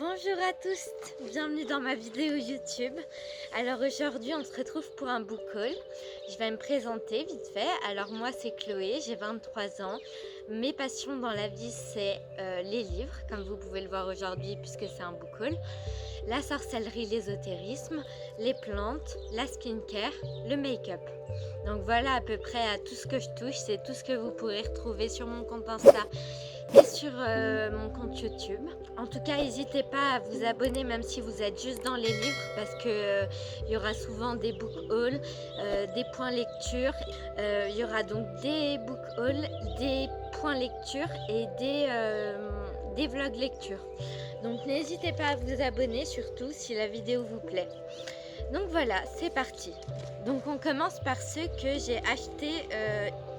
Bonjour à tous, bienvenue dans ma vidéo YouTube. Alors aujourd'hui on se retrouve pour un book haul. Je vais me présenter vite fait. Alors moi c'est Chloé, j'ai 23 ans. Mes passions dans la vie c'est les livres, comme vous pouvez le voir aujourd'hui puisque c'est un book haul. La sorcellerie, l'ésotérisme, les plantes, la skincare, le make-up. Donc voilà à peu près à tout ce que je touche, c'est tout ce que vous pourrez retrouver sur mon compte Insta et sur mon compte YouTube. En tout cas, n'hésitez pas à vous abonner même si vous êtes juste dans les livres parce que il y aura souvent des book hauls, des points lecture. Il y aura donc des book hauls, des points lecture et des vlogs lecture. Donc n'hésitez pas à vous abonner surtout si la vidéo vous plaît. Donc voilà, c'est parti. Donc on commence par ceux que j'ai achetés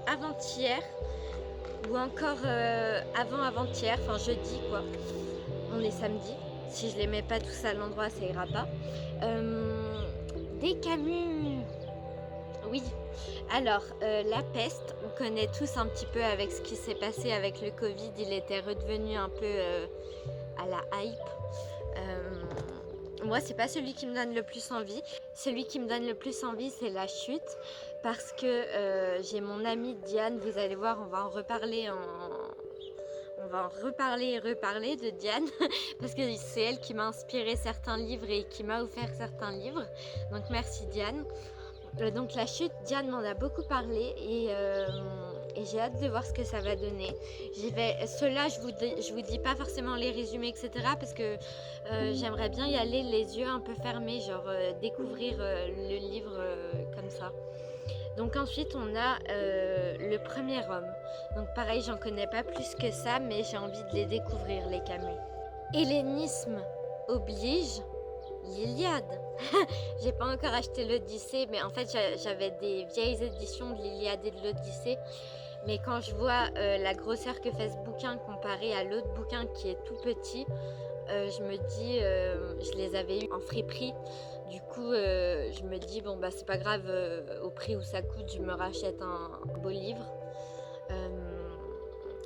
avant-hier ou encore avant-hier, enfin jeudi quoi. On est samedi. Si je les mets pas tous à l'endroit, ça ira pas. Des Camus. Oui. Alors, la peste, on connaît tous un petit peu avec ce qui s'est passé avec le Covid. Il était redevenu un peu à la hype. Moi, c'est pas celui qui me donne le plus envie. Celui qui me donne le plus envie, c'est La Chute. Parce que j'ai mon amie Diane, vous allez voir, on va en reparler On va en reparler et reparler de Diane parce que c'est elle qui m'a inspiré certains livres et qui m'a offert certains livres. Donc merci Diane. Donc La Chute, Diane m'en a beaucoup parlé et j'ai hâte de voir ce que ça va donner. Ceux-là, je vous dis pas forcément les résumés, etc. parce que j'aimerais bien y aller les yeux un peu fermés, genre découvrir le livre comme ça. Donc ensuite on a Le Premier Homme. Donc pareil, j'en connais pas plus que ça, mais j'ai envie de les découvrir, les Camus. Hellénisme oblige, l'Iliade. J'ai pas encore acheté l'Odyssée, mais en fait j'avais des vieilles éditions de l'Iliade et de l'Odyssée. Mais quand je vois la grosseur que fait ce bouquin comparé à l'autre bouquin qui est tout petit, je me dis, je les avais eu en friperie. Du coup, je me dis, bon, bah, c'est pas grave, au prix où ça coûte, je me rachète un beau livre.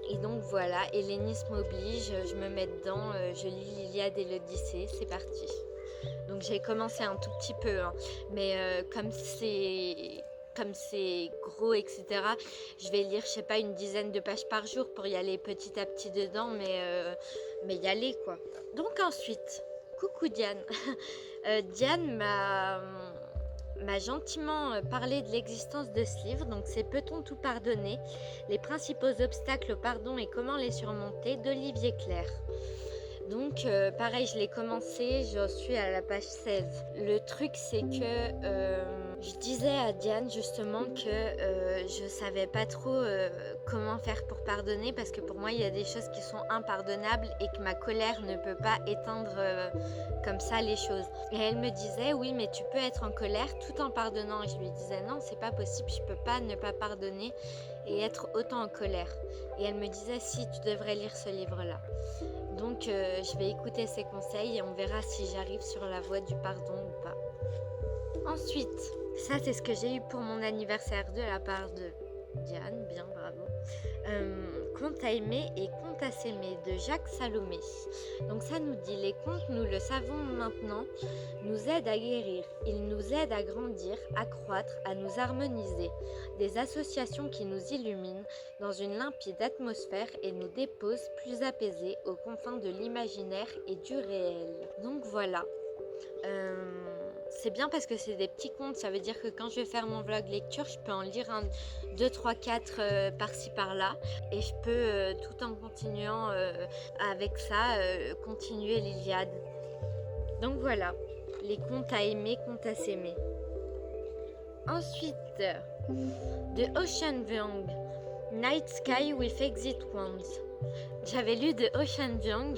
Et donc voilà, hellénisme oblige, je me mets dedans, je lis l'Iliade et l'Odyssée, c'est parti. Donc j'ai commencé un tout petit peu, hein, mais comme c'est gros, etc., je vais lire, je sais pas, une dizaine de pages par jour pour y aller petit à petit dedans, mais y aller, quoi. Donc ensuite, coucou Diane. Diane m'a gentiment parlé de l'existence de ce livre, donc c'est Peut-on tout pardonner? Les principaux obstacles au pardon et comment les surmonter, d'Olivier Clerc. Donc pareil, je l'ai commencé, j'en suis à la page 16. Le truc c'est que je disais à Diane justement que je savais pas trop comment faire pour pardonner parce que pour moi il y a des choses qui sont impardonnables et que ma colère ne peut pas éteindre comme ça les choses. Et elle me disait oui mais tu peux être en colère tout en pardonnant. Et je lui disais non c'est pas possible, je peux pas ne pas pardonner et être autant en colère. Et elle me disait si tu devrais lire ce livre là. Donc je vais écouter ses conseils et on verra si j'arrive sur la voie du pardon ou pas. Ensuite, ça c'est ce que j'ai eu pour mon anniversaire de la part de Diane, bien bravo. Conte à aimer et conte à s'aimer de Jacques Salomé. Donc ça nous dit les contes, nous le savons maintenant, nous aident à guérir, ils nous aident à grandir, à croître, à nous harmoniser. Des associations qui nous illuminent dans une limpide atmosphère et nous déposent plus apaisés aux confins de l'imaginaire et du réel. Donc voilà. C'est bien parce que c'est des petits contes, ça veut dire que quand je vais faire mon vlog lecture, je peux en lire 2, 3, 4 par-ci par-là et je peux tout en continuant avec ça, continuer l'Iliade. Donc voilà, les contes à aimer, contes à s'aimer. Ensuite, The Ocean Vuong, Night Sky with Exit Wounds. J'avais lu The Ocean Vuong,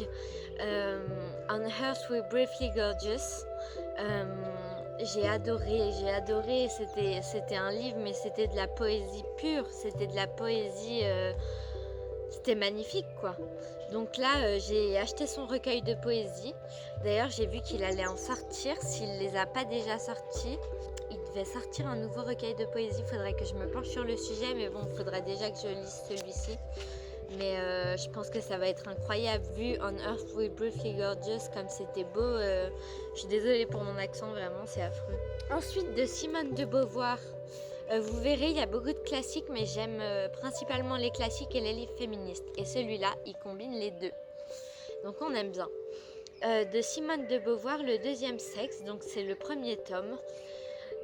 On Earth We're Briefly Gorgeous. J'ai adoré, c'était un livre mais c'était de la poésie pure, c'était de la poésie, c'était magnifique quoi. Donc là j'ai acheté son recueil de poésie, d'ailleurs j'ai vu qu'il allait en sortir, s'il les a pas déjà sortis, il devait sortir un nouveau recueil de poésie, faudrait que je me penche sur le sujet mais bon, faudrait déjà que je lise celui-ci. mais je pense que ça va être incroyable vu On Earth We're Briefly Gorgeous, comme c'était beau. Je suis désolée pour mon accent, vraiment, c'est affreux. Ensuite, de Simone de Beauvoir. Vous verrez, il y a beaucoup de classiques, mais j'aime principalement les classiques et les livres féministes. Et celui-là, il combine les deux. Donc on aime bien. De Simone de Beauvoir, Le deuxième sexe, donc c'est le premier tome.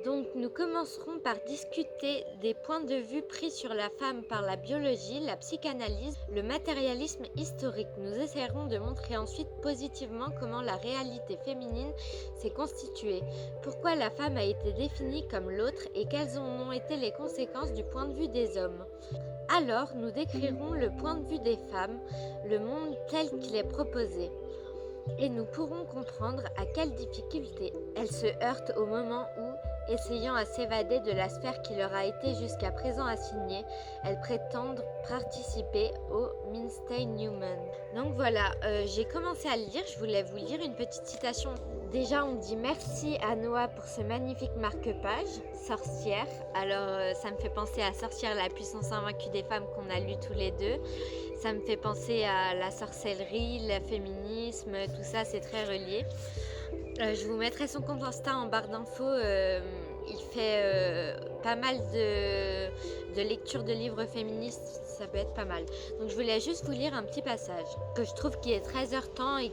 Donc nous commencerons par discuter des points de vue pris sur la femme par la biologie, la psychanalyse, le matérialisme historique. Nous essaierons de montrer ensuite positivement comment la réalité féminine s'est constituée, pourquoi la femme a été définie comme l'autre et quelles en ont été les conséquences du point de vue des hommes. Alors nous décrirons le point de vue des femmes, le monde tel qu'il est proposé. Et nous pourrons comprendre à quelles difficultés elles se heurtent au moment où, essayant à s'évader de la sphère qui leur a été jusqu'à présent assignée, elles prétendent participer au Minstein Newman. Donc voilà, j'ai commencé à le lire, je voulais vous lire une petite citation. Déjà, on dit merci à Noah pour ce magnifique marque-page, Sorcière. Alors, ça me fait penser à Sorcière, la puissance invaincue des femmes qu'on a lu tous les deux. Ça me fait penser à la sorcellerie, le féminisme, tout ça, c'est très relié. Je vous mettrai son compte Insta en barre d'infos. Il fait pas mal de lectures de livres féministes, ça peut être pas mal. Donc je voulais juste vous lire un petit passage que je trouve qui est très heurtant et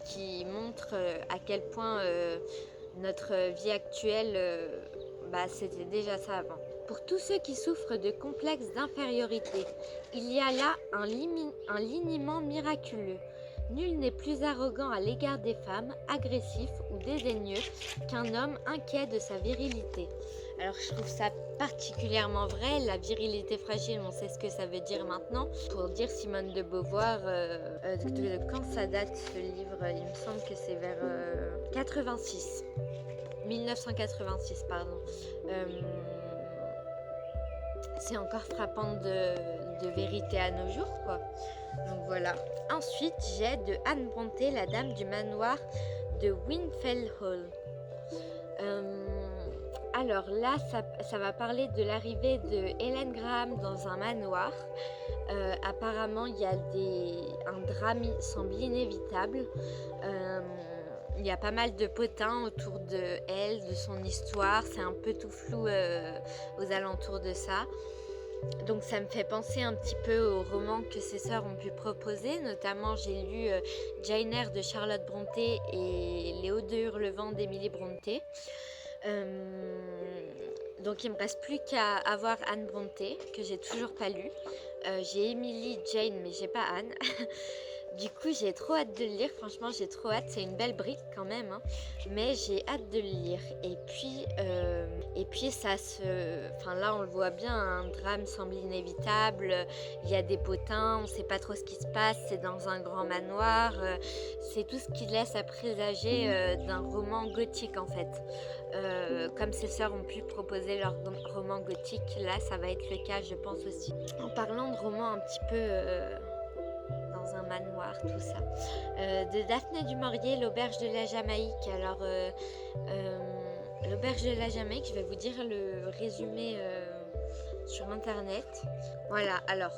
qui montre à quel point notre vie actuelle, c'était déjà ça avant. Pour tous ceux qui souffrent de complexes d'infériorité, il y a là un liniment miraculeux. Nul n'est plus arrogant à l'égard des femmes, agressif ou dédaigneux qu'un homme inquiet de sa virilité. Alors je trouve ça particulièrement vrai, la virilité fragile, on sait ce que ça veut dire maintenant. Pour dire Simone de Beauvoir, quand ça date ce livre, il me semble que c'est vers 1986, pardon. C'est encore frappant de vérité à nos jours, quoi. Donc voilà. Ensuite, j'ai de Anne Brontë, La Dame du Manoir de Windfell Hall. Alors là, ça va parler de l'arrivée de Hélène Graham dans un manoir. Apparemment, il y a un drame semble inévitable. Il y a pas mal de potins autour de elle, de son histoire. C'est un peu tout flou aux alentours de ça. Donc ça me fait penser un petit peu aux romans que ses sœurs ont pu proposer. Notamment, j'ai lu Jane Eyre de Charlotte Brontë et Les Hauts de Hurlevent d'Emily Brontë. Donc il me reste plus qu'à avoir Anne Brontë, que j'ai toujours pas lu. J'ai Emily, Jane, mais j'ai pas Anne. Du coup, j'ai trop hâte de le lire. Franchement, j'ai trop hâte. C'est une belle brique quand même, hein. Mais j'ai hâte de le lire. Et puis là, on le voit bien, un drame semble inévitable. Il y a des potins, on sait pas trop ce qui se passe. C'est dans un grand manoir. C'est tout ce qui laisse à présager d'un roman gothique, en fait. Comme ses sœurs ont pu proposer leur roman gothique, là, ça va être le cas, je pense aussi. En parlant de romans un petit peu... dans un manoir, tout ça. De Daphné du Maurier, L'Auberge de la Jamaïque. Alors, L'Auberge de la Jamaïque, je vais vous dire le résumé sur internet. Voilà, alors,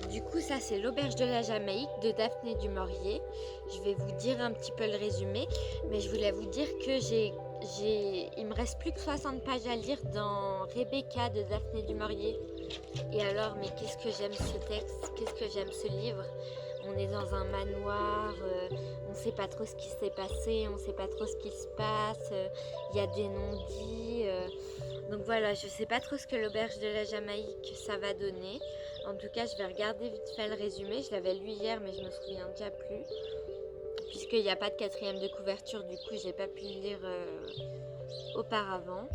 du coup, ça c'est L'Auberge de la Jamaïque de Daphné du Maurier. Je vais vous dire un petit peu le résumé, mais je voulais vous dire que il me reste plus que 60 pages à lire dans Rebecca de Daphné du Maurier. Et alors, mais qu'est-ce que j'aime ce texte, qu'est-ce que j'aime ce livre. On est dans un manoir, on ne sait pas trop ce qui s'est passé, on ne sait pas trop ce qui se passe, il y a des non-dits. Donc voilà, je ne sais pas trop ce que L'Auberge de la Jamaïque ça va donner. En tout cas, je vais regarder vite fait le résumé. Je l'avais lu hier, mais je me souviens déjà plus. Puisqu'il n'y a pas de 4e de couverture, du coup, j'ai pas pu le lire auparavant.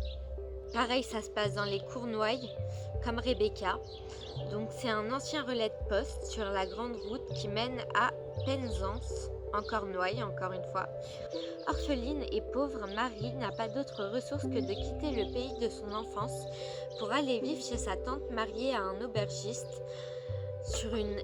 Pareil, ça se passe dans les Cournoilles, comme Rebecca. Donc c'est un ancien relais de poste sur la grande route qui mène à Penzance, en Cornouailles, encore une fois. Orpheline et pauvre, Marie n'a pas d'autre ressource que de quitter le pays de son enfance pour aller vivre chez sa tante mariée à un aubergiste sur une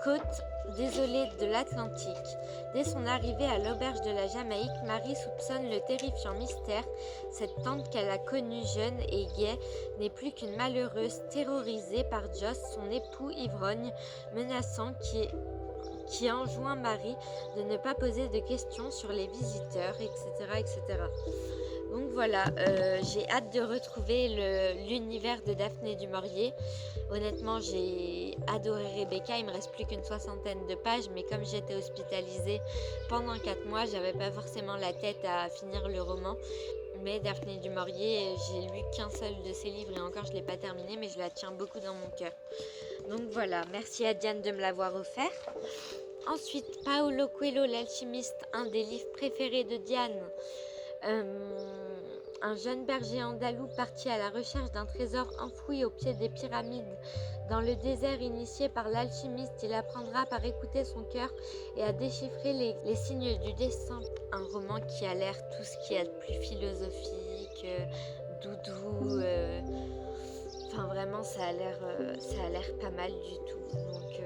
côte désolée de l'Atlantique. Dès son arrivée à l'auberge de la Jamaïque, Marie soupçonne le terrifiant mystère. Cette tante qu'elle a connue jeune et gaie n'est plus qu'une malheureuse terrorisée par Joss, son époux ivrogne, menaçant qui enjoint Marie de ne pas poser de questions sur les visiteurs, etc. etc. Donc voilà, j'ai hâte de retrouver l'univers de Daphné du Maurier. Honnêtement, j'ai adoré Rebecca, il me reste plus qu'une 60aine de pages, mais comme j'étais hospitalisée pendant 4 mois, j'avais pas forcément la tête à finir le roman. Mais Daphné du Maurier, j'ai lu qu'un seul de ses livres et encore je ne l'ai pas terminé, mais je la tiens beaucoup dans mon cœur. Donc voilà, merci à Diane de me l'avoir offert. Ensuite, Paolo Coelho, l'alchimiste, un des livres préférés de Diane. Un jeune berger andalou parti à la recherche d'un trésor enfoui au pied des pyramides. Dans le désert initié par l'alchimiste, il apprendra par écouter son cœur et à déchiffrer les signes du destin. Un roman qui a l'air tout ce qui est le plus philosophique, doudou. Enfin vraiment, ça a l'air pas mal du tout. Donc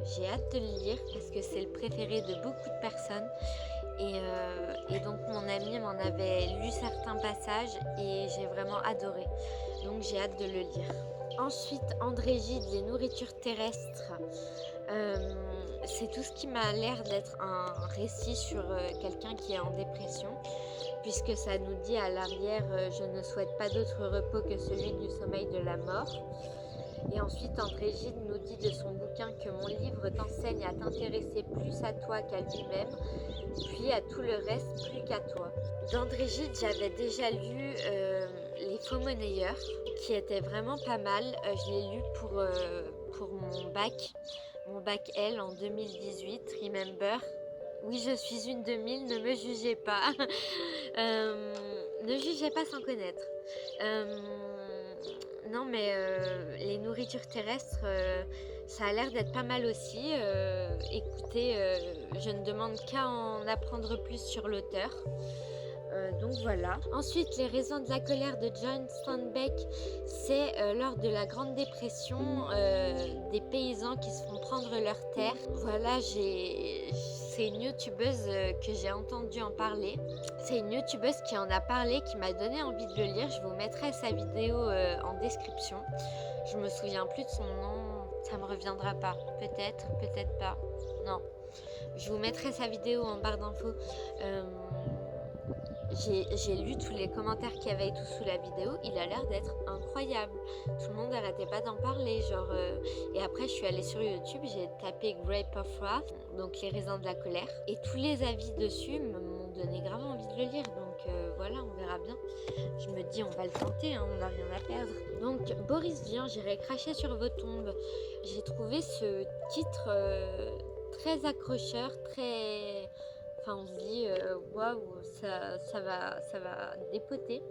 j'ai hâte de le lire parce que c'est le préféré de beaucoup de personnes. Et donc mon amie m'en avait lu certains passages et j'ai vraiment adoré. Donc j'ai hâte de le lire. Ensuite, André Gide, les nourritures terrestres. C'est tout ce qui m'a l'air d'être un récit sur quelqu'un qui est en dépression, puisque ça nous dit à l'arrière je ne souhaite pas d'autre repos que celui du sommeil de la mort. Et ensuite, André Gide nous dit de son bouquin que mon livre t'enseigne à t'intéresser plus à toi qu'à lui-même, puis à tout le reste plus qu'à toi. D'André Gide, j'avais déjà lu Les Faux Monnayeurs, qui était vraiment pas mal. Je l'ai lu pour mon bac L en 2018, Remember. Oui, je suis une 2000, ne me jugez pas. Ne jugez pas sans connaître. Non, mais les nourritures terrestres, ça a l'air d'être pas mal aussi. Écoutez, je ne demande qu'à en apprendre plus sur l'auteur. Donc voilà. Ensuite, les raisons de la colère de John Steinbeck, c'est lors de la Grande Dépression, des paysans qui se font prendre leurs terres. Voilà, c'est une youtubeuse que j'ai entendu en parler. C'est une youtubeuse qui en a parlé, qui m'a donné envie de le lire. Je vous mettrai sa vidéo en description. Je me souviens plus de son nom, ça me reviendra pas. Peut-être, peut-être pas. Non. Je vous mettrai sa vidéo en barre d'infos. J'ai lu tous les commentaires qu'il y avait et tout sous la vidéo, il a l'air d'être incroyable. Tout le monde n'arrêtait pas d'en parler, genre. Et après, je suis allée sur YouTube, j'ai tapé Grape of Wrath, donc les raisins de la colère, et tous les avis dessus m'ont donné grave envie de le lire. Donc voilà, on verra bien. Je me dis, on va le tenter, hein, on n'a rien à perdre. Donc Boris Vian, j'irai cracher sur vos tombes. J'ai trouvé ce titre très accrocheur, très. Enfin, on se dit, waouh, ça va dépoter.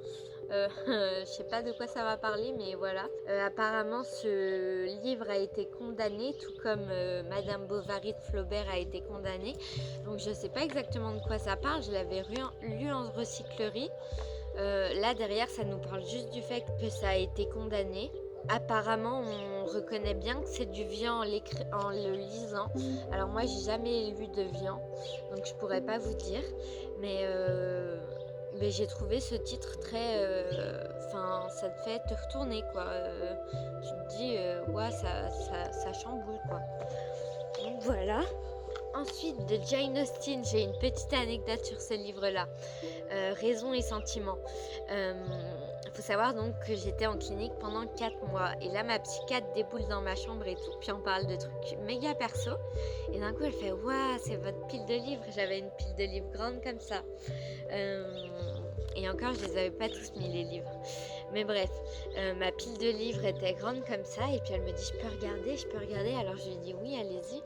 Je sais pas de quoi ça va parler, mais voilà. Apparemment, ce livre a été condamné, tout comme Madame Bovary de Flaubert a été condamnée. Donc, je sais pas exactement de quoi ça parle. Je l'avais lu en recyclerie. Là, derrière, ça nous parle juste du fait que ça a été condamné. Apparemment, on reconnaît bien que c'est du Vian en le lisant. Alors moi, j'ai jamais lu de Vian, donc je pourrais pas vous dire. Mais j'ai trouvé ce titre très... Enfin, ça te fait te retourner, quoi. Tu te dis, ouais, ça chamboule, quoi. Donc voilà. Ensuite, de Jane Austen, j'ai une petite anecdote sur ce livre-là. Raison et sentiment. Il faut savoir donc que j'étais en clinique pendant 4 mois. Et là, ma psychiatre déboule dans ma chambre et tout. Puis on parle de trucs méga perso. Et d'un coup, elle fait « Waouh, c'est votre pile de livres !» J'avais une pile de livres grande comme ça. Et encore, je les avais pas tous mis, les livres. Mais bref, ma pile de livres était grande comme ça. Et puis elle me dit « Je peux regarder ?» Alors je lui dis « Oui, allez-y. »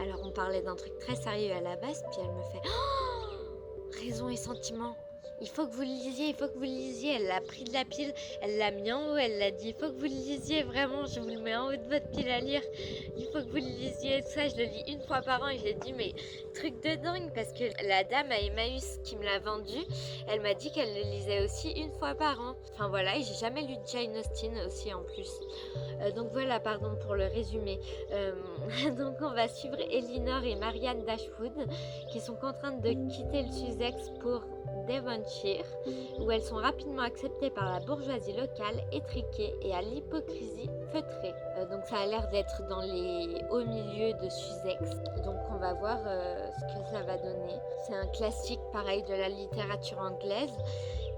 Alors on parlait d'un truc très sérieux à la base. Puis elle me fait « Oh, raison et sentiment !» il faut que vous le lisiez, il faut que vous le lisiez. Elle l'a pris de la pile, elle l'a mis en haut, elle l'a dit, il faut que vous le lisiez, vraiment, je vous le mets en haut de votre pile à lire, il faut que vous le lisiez, tout ça, je le lis une fois par an et j'ai dit, mais truc de dingue, parce que la dame à Emmaüs qui me l'a vendu, elle m'a dit qu'elle le lisait aussi une fois par an. Enfin voilà, et j'ai jamais lu Jane Austen aussi en plus. Donc voilà, pardon pour le résumé. Donc on va suivre Elinor et Marianne Dashwood qui sont contraintes de quitter le Sussex pour Devonshire, où elles sont rapidement acceptées par la bourgeoisie locale, étriquée et à l'hypocrisie feutrée. Donc ça a l'air d'être dans les hauts milieux de Sussex. Donc on va voir ce que ça va donner. C'est un classique pareil de la littérature anglaise.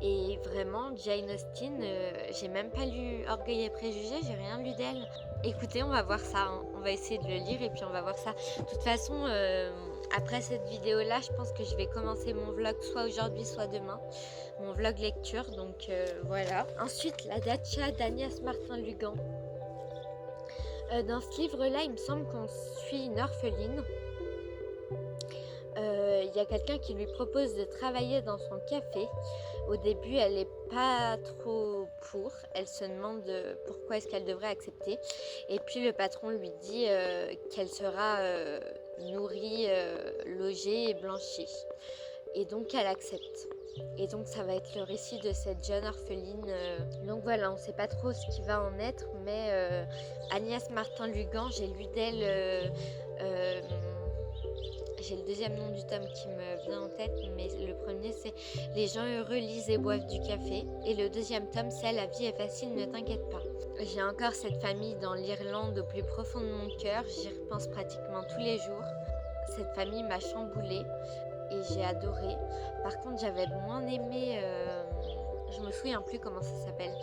Et vraiment, Jane Austen, j'ai même pas lu Orgueil et Préjugés, j'ai rien lu d'elle. Écoutez, on va voir ça, hein. On va essayer de le lire et puis on va voir ça. De toute façon, après cette vidéo-là, je pense que je vais commencer mon vlog soit aujourd'hui, soit demain. Mon vlog lecture, donc voilà. Ensuite, la Dacia d'Agnès Martin-Lugan. Dans ce livre-là, il me semble qu'on suit une orpheline. Il y a quelqu'un qui lui propose de travailler dans son café. Au début, elle n'est pas trop pour. Elle se demande pourquoi est-ce qu'elle devrait accepter. Et puis le patron lui dit qu'elle sera nourrie, logée et blanchie. Et donc elle accepte. Et donc ça va être le récit de cette jeune orpheline. Donc voilà, on ne sait pas trop ce qui va en être. Mais Agnès Martin-Lugan, j'ai lu d'elle... j'ai le deuxième nom du tome qui me vient en tête, mais le premier c'est Les gens heureux lisent et boivent du café. Et le deuxième tome c'est La vie est facile, ne t'inquiète pas. J'ai encore cette famille dans l'Irlande au plus profond de mon cœur. J'y repense pratiquement tous les jours. Cette famille m'a chamboulée et j'ai adoré. Par contre, j'avais moins aimé... je me souviens plus comment ça s'appelle.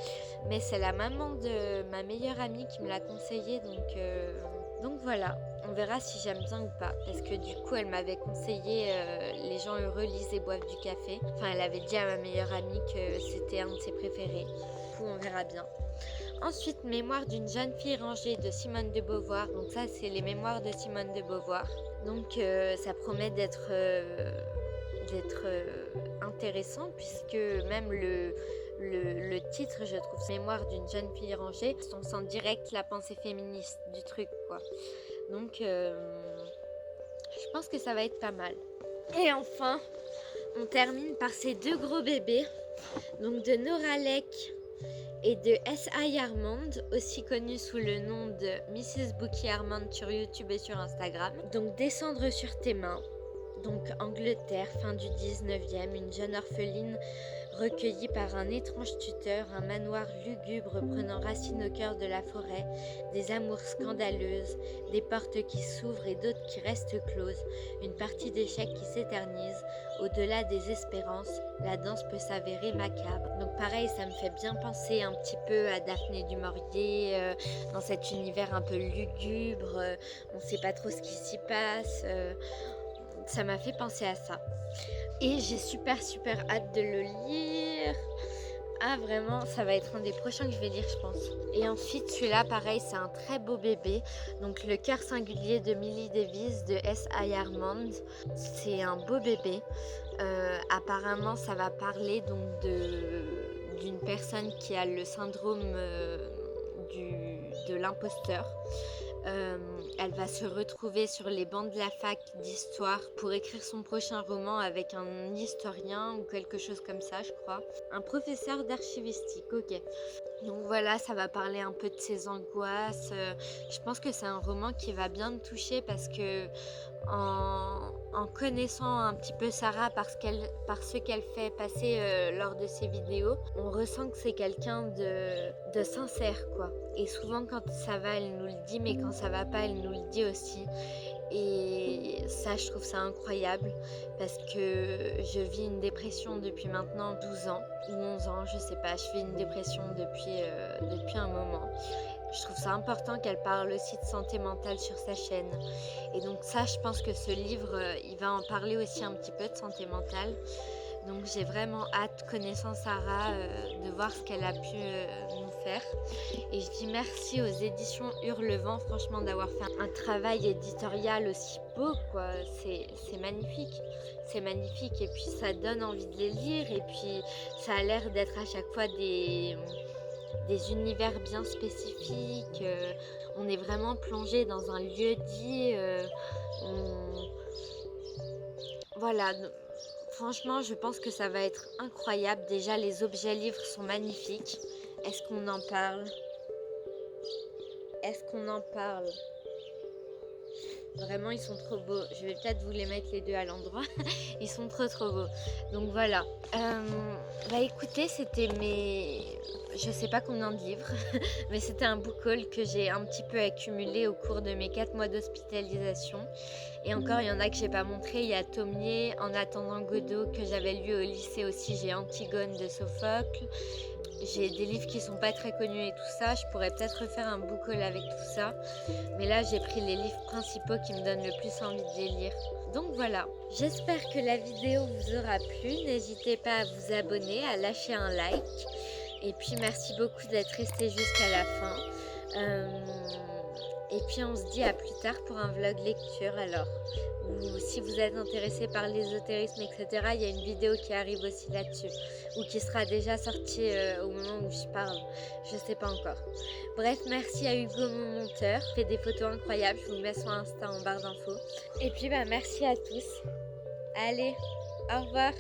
Mais c'est la maman de ma meilleure amie qui me l'a conseillé, donc voilà, on verra si j'aime bien ou pas. Parce que du coup, elle m'avait conseillé Les gens heureux lisent et boivent du café. Enfin, elle avait dit à ma meilleure amie que c'était un de ses préférés. Du coup, on verra bien. Ensuite, Mémoires d'une jeune fille rangée de Simone de Beauvoir. Donc ça, c'est les mémoires de Simone de Beauvoir. Donc ça promet d'être intéressant puisque même le titre, je trouve, Mémoire d'une jeune fille rangée, on sent direct la pensée féministe du truc, quoi. Donc, je pense que ça va être pas mal. Et enfin, on termine par ces deux gros bébés, donc de Nora Leck et de S.I. Armand, aussi connue sous le nom de Mrs. Bookie Armand sur YouTube et sur Instagram. Donc, Descendre sur tes mains. Donc Angleterre, fin du 19e, une jeune orpheline recueillie par un étrange tuteur, un manoir lugubre prenant racine au cœur de la forêt, des amours scandaleuses, des portes qui s'ouvrent et d'autres qui restent closes, une partie d'échecs qui s'éternise, au-delà des espérances, la danse peut s'avérer macabre. Donc pareil, ça me fait bien penser un petit peu à Daphné du Maurier, dans cet univers un peu lugubre, on ne sait pas trop ce qui s'y passe... ça m'a fait penser à ça. Et j'ai super hâte de le lire. Ah vraiment, ça va être un des prochains que je vais lire, je pense. Et ensuite, celui-là, pareil, c'est un très beau bébé. Donc, Le cœur singulier de Millie Davis de S.I. Armand. C'est un beau bébé. Apparemment, ça va parler donc d'une personne qui a le syndrome de l'imposteur. Elle va se retrouver sur les bancs de la fac d'histoire pour écrire son prochain roman avec un historien ou quelque chose comme ça, je crois. Un professeur d'archivistique, ok. Donc voilà, ça va parler un peu de ses angoisses. Je pense que c'est un roman qui va bien me toucher parce que en connaissant un petit peu Sarah par ce qu'elle fait passer lors de ses vidéos, on ressent que c'est quelqu'un de sincère, quoi. Et souvent quand ça va, elle nous le dit, mais quand ça va pas, elle nous le dit aussi. Et ça, je trouve ça incroyable parce que je vis une dépression depuis maintenant 12 ans ou 11 ans, je sais pas, je vis une dépression depuis un moment. Je trouve ça important qu'elle parle aussi de santé mentale sur sa chaîne. Et donc ça, je pense que ce livre, il va en parler aussi un petit peu de santé mentale. Donc j'ai vraiment hâte, connaissant Sarah, de voir ce qu'elle a pu nous faire. Et je dis merci aux éditions Hurlevent, franchement, d'avoir fait un travail éditorial aussi beau, quoi. C'est magnifique. C'est magnifique. Et puis ça donne envie de les lire. Et puis ça a l'air d'être à chaque fois des univers bien spécifiques. On est vraiment plongé dans un lieu dit. Voilà. Franchement, je pense que ça va être incroyable. Déjà, les objets livres sont magnifiques. Est-ce qu'on en parle? Est-ce qu'on en parle? Vraiment, ils sont trop beaux. Je vais peut-être vous les mettre les deux à l'endroit. Ils sont trop beaux. Donc voilà. Bah écoutez, c'était je sais pas combien de livres, mais c'était un book haul que j'ai un petit peu accumulé au cours de mes 4 mois d'hospitalisation. Et encore, il y en a que j'ai pas montré. Il y a Tommier, En attendant Godot, que j'avais lu au lycée aussi. J'ai Antigone de Sophocle. J'ai des livres qui sont pas très connus et tout ça. Je pourrais peut-être refaire un book haul avec tout ça. Mais là, j'ai pris les livres principaux qui me donnent le plus envie de les lire. Donc voilà. J'espère que la vidéo vous aura plu. N'hésitez pas à vous abonner, à lâcher un like. Et puis merci beaucoup d'être resté jusqu'à la fin. Et puis on se dit à plus tard pour un vlog lecture alors. Ou si vous êtes intéressé par l'ésotérisme, etc., il y a une vidéo qui arrive aussi là-dessus. Ou qui sera déjà sortie au moment où je parle. Je sais pas encore. Bref, merci à Hugo, mon monteur. Il fait des photos incroyables. Je vous mets son Insta en barre d'infos. Et puis merci à tous. Allez, au revoir.